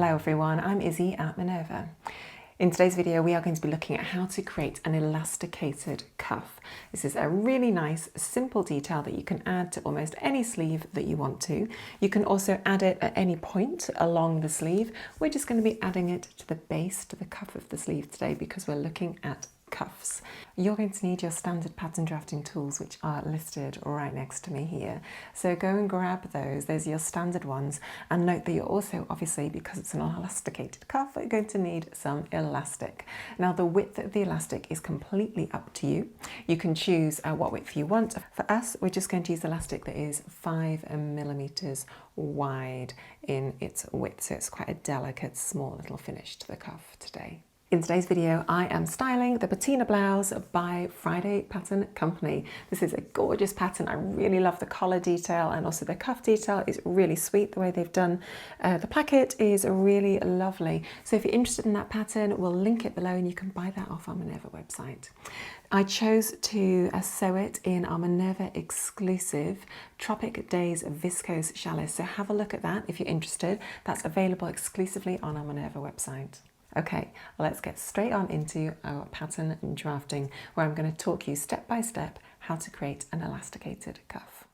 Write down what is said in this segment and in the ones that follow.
Hello everyone, I'm Izzy at Minerva. In today's video we are going to be looking at how to create an elasticated cuff. This is a really nice simple detail that you can add to almost any sleeve that you want to. You can also add it at any point along the sleeve. We're just going to be adding it to the base, to the cuff of the sleeve today because we're looking at cuffs. You're going to need your standard pattern drafting tools, which are listed right next to me here. So go and grab those. Those are your standard ones. And note that you're also, obviously, because it's an elasticated cuff, you're going to need some elastic. Now, the width of the elastic is completely up to you. You can choose what width you want. For us, we're just going to use elastic that is 5 millimeters wide in its width. So it's quite a delicate, small little finish to the cuff today. In today's video, I am styling the patina blouse by Friday Pattern Company. This is a gorgeous pattern. I really love the collar detail and also the cuff detail is really sweet the way they've done. The placket is really lovely. So if you're interested in that pattern, we'll link it below and you can buy that off our Minerva website. I chose to sew it in our Minerva exclusive Tropic Days Viscose Challis. So have a look at that if you're interested. That's available exclusively on our Minerva website. Okay, let's get straight on into our pattern drafting, where I'm going to talk you step by step how to create an elasticated cuff.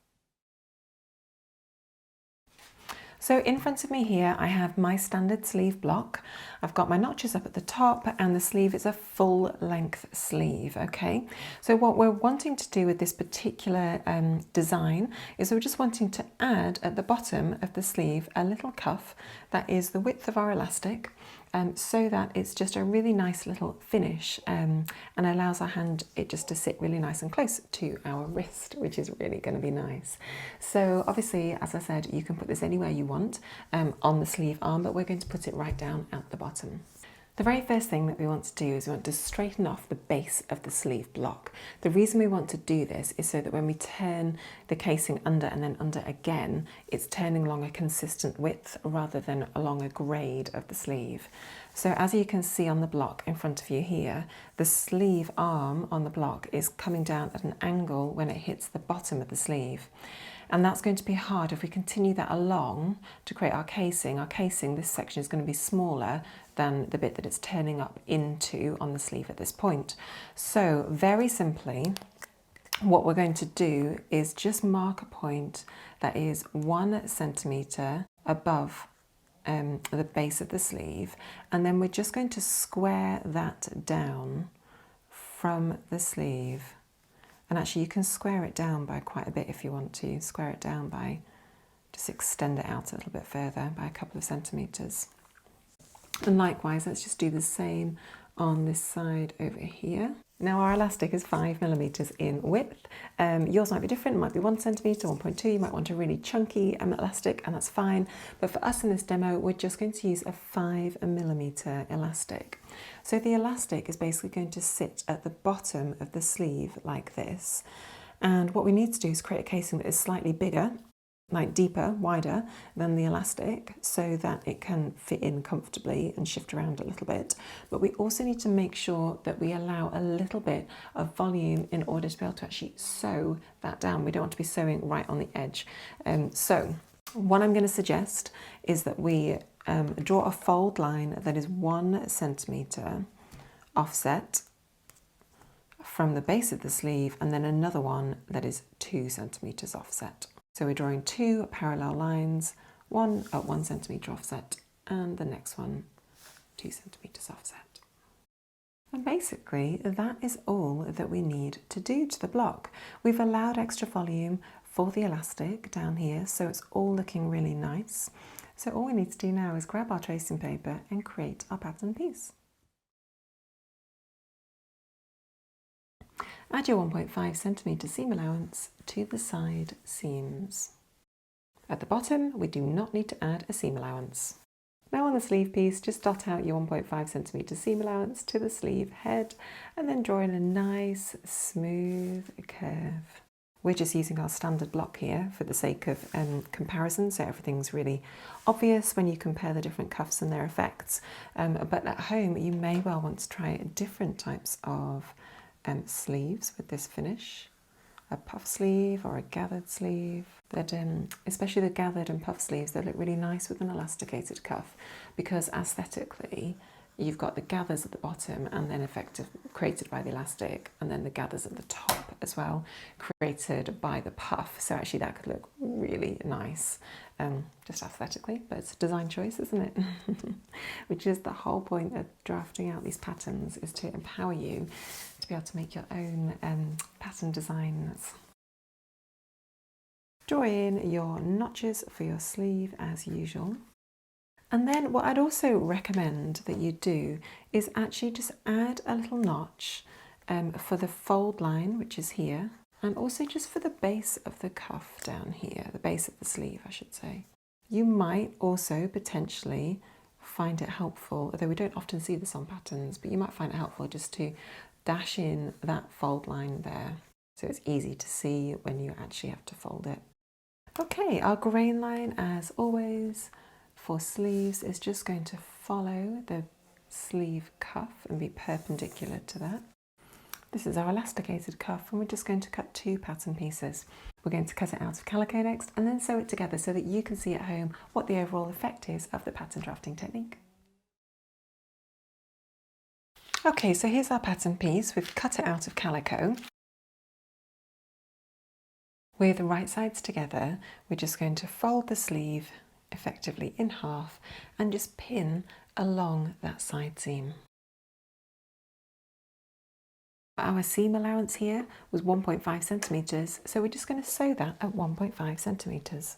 So in front of me here, I have my standard sleeve block. I've got my notches up at the top and the sleeve is a full length sleeve, okay? So what we're wanting to do with this particular design is we're just wanting to add at the bottom of the sleeve a little cuff that is the width of our elastic, so that it's just a really nice little finish and allows our hand just to sit really nice and close to our wrist, which is really going to be nice. So obviously, as I said, you can put this anywhere you want on the sleeve arm, but we're going to put it right down at the bottom. The very first thing that we want to do is we want to straighten off the base of the sleeve block. The reason we want to do this is so that when we turn the casing under and then under again, it's turning along a consistent width rather than along a grade of the sleeve. So as you can see on the block in front of you here, the sleeve arm on the block is coming down at an angle when it hits the bottom of the sleeve. And that's going to be hard if we continue that along to create our casing. Our casing, this section is going to be smaller than the bit that it's turning up into on the sleeve at this point. So very simply, what we're going to do is just mark a point that is 1 centimetre above the base of the sleeve, and then we're just going to square that down from the sleeve. And actually you can square it down by quite a bit if you want to. Square it down by, just extend it out a little bit further by a couple of centimetres. And likewise, let's just do the same on this side over here. Now our elastic is 5 millimeters in width. Yours might be different, it might be 1 centimetre, 1.2, you might want a really chunky elastic and that's fine. But for us in this demo, we're just going to use a 5 millimeter elastic. So the elastic is basically going to sit at the bottom of the sleeve like this. And what we need to do is create a casing that is slightly bigger, like deeper, wider than the elastic, so that it can fit in comfortably and shift around a little bit. But we also need to make sure that we allow a little bit of volume in order to be able to actually sew that down. We don't want to be sewing right on the edge. So what I'm going to suggest is that we draw a fold line that is 1 centimetre offset from the base of the sleeve, and then another one that is 2 centimetres offset. So we're drawing 2 parallel lines, one at 1 centimetre offset and the next one 2 centimetres offset. And basically that is all that we need to do to the block. We've allowed extra volume for the elastic down here, so it's all looking really nice. So all we need to do now is grab our tracing paper and create our pattern piece. Add your 1.5 centimetre seam allowance to the side seams. At the bottom, we do not need to add a seam allowance. Now on the sleeve piece, just dot out your 1.5 centimetre seam allowance to the sleeve head and then draw in a nice smooth curve. We're just using our standard block here for the sake of comparison, so everything's really obvious when you compare the different cuffs and their effects. But at home, you may well want to try different types of sleeves with this finish. a puff sleeve or a gathered sleeve, that especially the gathered and puff sleeves, they look really nice with an elasticated cuff, because aesthetically you've got the gathers at the bottom and then created by the elastic, and then the gathers at the top as well, created by the puff. So actually that could look really nice, just aesthetically, but it's a design choice, isn't it? Which is the whole point of drafting out these patterns, is to empower you to be able to make your own pattern designs. Draw in your notches for your sleeve as usual. And then what I'd also recommend that you do is actually just add a little notch for the fold line, which is here, and also just for the base of the cuff down here, the base of the sleeve, I should say. You might also potentially find it helpful, although we don't often see this on patterns, but you might find it helpful just to dash in that fold line there, so it's easy to see when you actually have to fold it. Okay, our grain line, as always, for sleeves is just going to follow the sleeve cuff and be perpendicular to that. This is our elasticated cuff, and we're just going to cut 2 pattern pieces. We're going to cut it out of calico next and then sew it together so that you can see at home what the overall effect is of the pattern drafting technique. Okay, so here's our pattern piece. We've cut it out of calico. With the right sides together, we're just going to fold the sleeve effectively in half and just pin along that side seam. Our seam allowance here was 1.5 centimetres, so we're just going to sew that at 1.5 centimetres.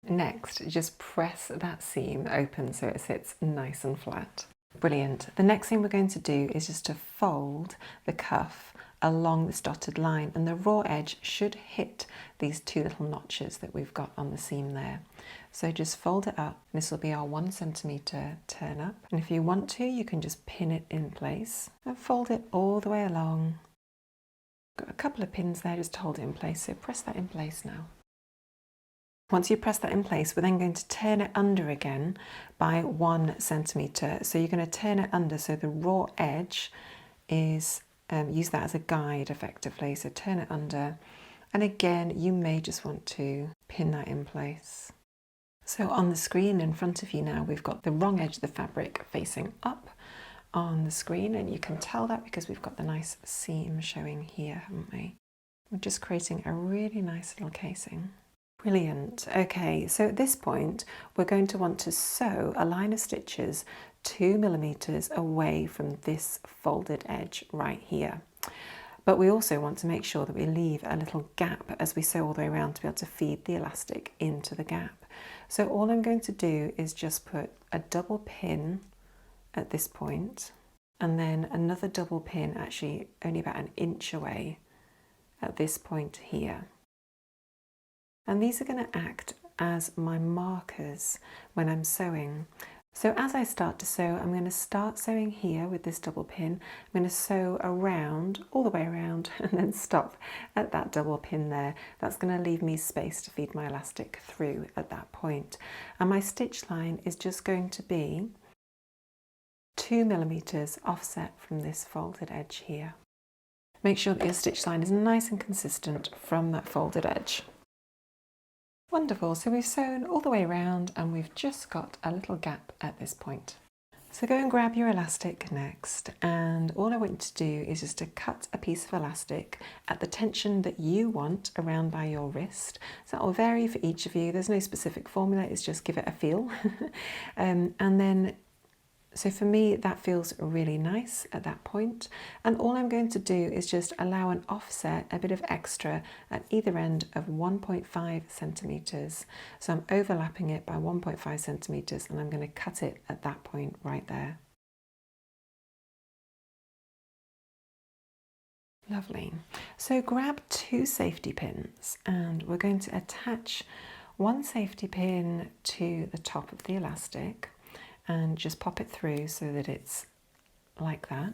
Next, just press that seam open so it sits nice and flat. Brilliant. The next thing we're going to do is just to fold the cuff along this dotted line, and the raw edge should hit these 2 little notches that we've got on the seam there. So just fold it up. This will be our 1 centimetre turn up, and if you want to, you can just pin it in place and fold it all the way along. Got a couple of pins there just to hold it in place, so press that in place now. Once you press that in place, we're then going to turn it under again by 1 centimetre. So you're going to turn it under so the raw edge is, use that as a guide effectively. So turn it under, and again, you may just want to pin that in place. So on the screen in front of you now, we've got the wrong edge of the fabric facing up on the screen, and you can tell that because we've got the nice seam showing here, haven't we? We're just creating a really nice little casing. Brilliant. Okay, so at this point we're going to want to sew a line of stitches 2 millimeters away from this folded edge right here. But we also want to make sure that we leave a little gap as we sew all the way around to be able to feed the elastic into the gap. So all I'm going to do is just put a double pin at this point, and then another double pin actually only about 1 inch away at this point here. And these are going to act as my markers when I'm sewing. So as I start to sew, I'm going to start sewing here with this double pin. I'm going to sew around, all the way around, and then stop at that double pin there. That's going to leave me space to feed my elastic through at that point. And my stitch line is just going to be 2 millimeters offset from this folded edge here. Make sure that your stitch line is nice and consistent from that folded edge. Wonderful, so we've sewn all the way around and we've just got a little gap at this point. So go and grab your elastic next, and all I want you to do is just to cut a piece of elastic at the tension that you want around by your wrist. So that will vary for each of you, there's no specific formula, it's just give it a feel. And then so for me, that feels really nice at that point. And all I'm going to do is just allow an offset, a bit of extra at either end of 1.5 centimeters. So I'm overlapping it by 1.5 centimeters, and I'm going to cut it at that point right there. Lovely. So grab 2 safety pins, and we're going to attach 1 safety pin to the top of the elastic, and just pop it through so that it's like that.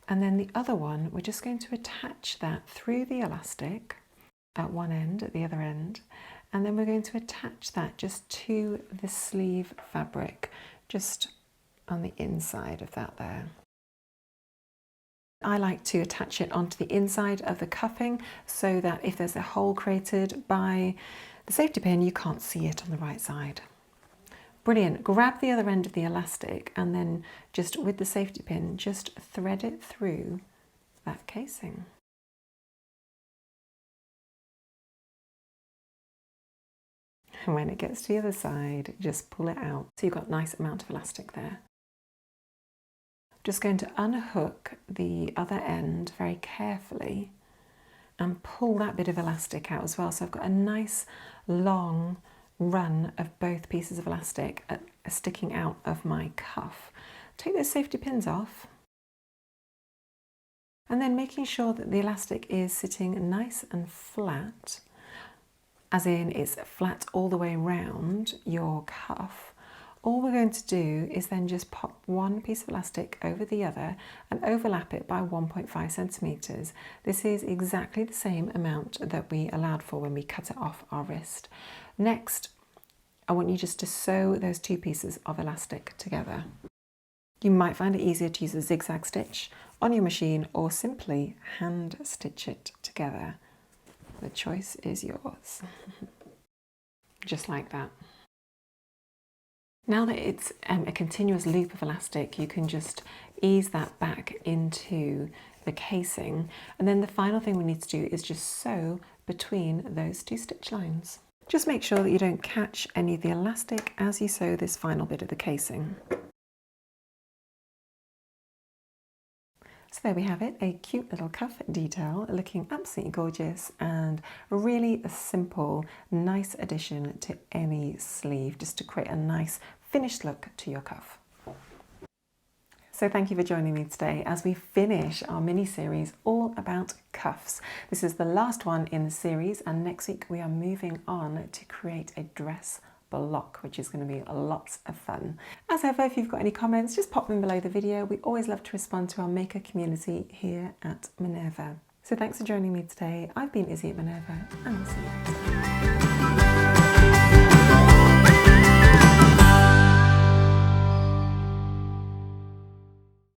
And then the other one, we're just going to attach that through the elastic at one end, at the other end, and then we're going to attach that just to the sleeve fabric, just on the inside of that there. I like to attach it onto the inside of the cuffing so that if there's a hole created by the safety pin, you can't see it on the right side. Brilliant. Grab the other end of the elastic and then just with the safety pin, just thread it through that casing. And when it gets to the other side, just pull it out. So you've got a nice amount of elastic there. Just going to unhook the other end very carefully and pull that bit of elastic out as well. So I've got a nice long run of both pieces of elastic sticking out of my cuff. Take those safety pins off and then making sure that the elastic is sitting nice and flat, as in it's flat all the way around your cuff. All we're going to do is then just pop one piece of elastic over the other and overlap it by 1.5 centimetres. This is exactly the same amount that we allowed for when we cut it off our wrist. Next, I want you just to sew those two pieces of elastic together. You might find it easier to use a zigzag stitch on your machine or simply hand stitch it together. The choice is yours. Just like that. Now that it's a continuous loop of elastic, you can just ease that back into the casing. And then the final thing we need to do is just sew between those two stitch lines. Just make sure that you don't catch any of the elastic as you sew this final bit of the casing. So there we have it, a cute little cuff detail looking absolutely gorgeous and really a simple, nice addition to any sleeve, just to create a nice finished look to your cuff. So thank you for joining me today as we finish our mini-series all about cuffs. This is the last one in the series, and next week we are moving on to create a dress block, which is going to be lots of fun. As ever, if you've got any comments, just pop them below the video. We always love to respond to our maker community here at Minerva. So thanks for joining me today. I've been Izzy at Minerva, and we'll see you next time.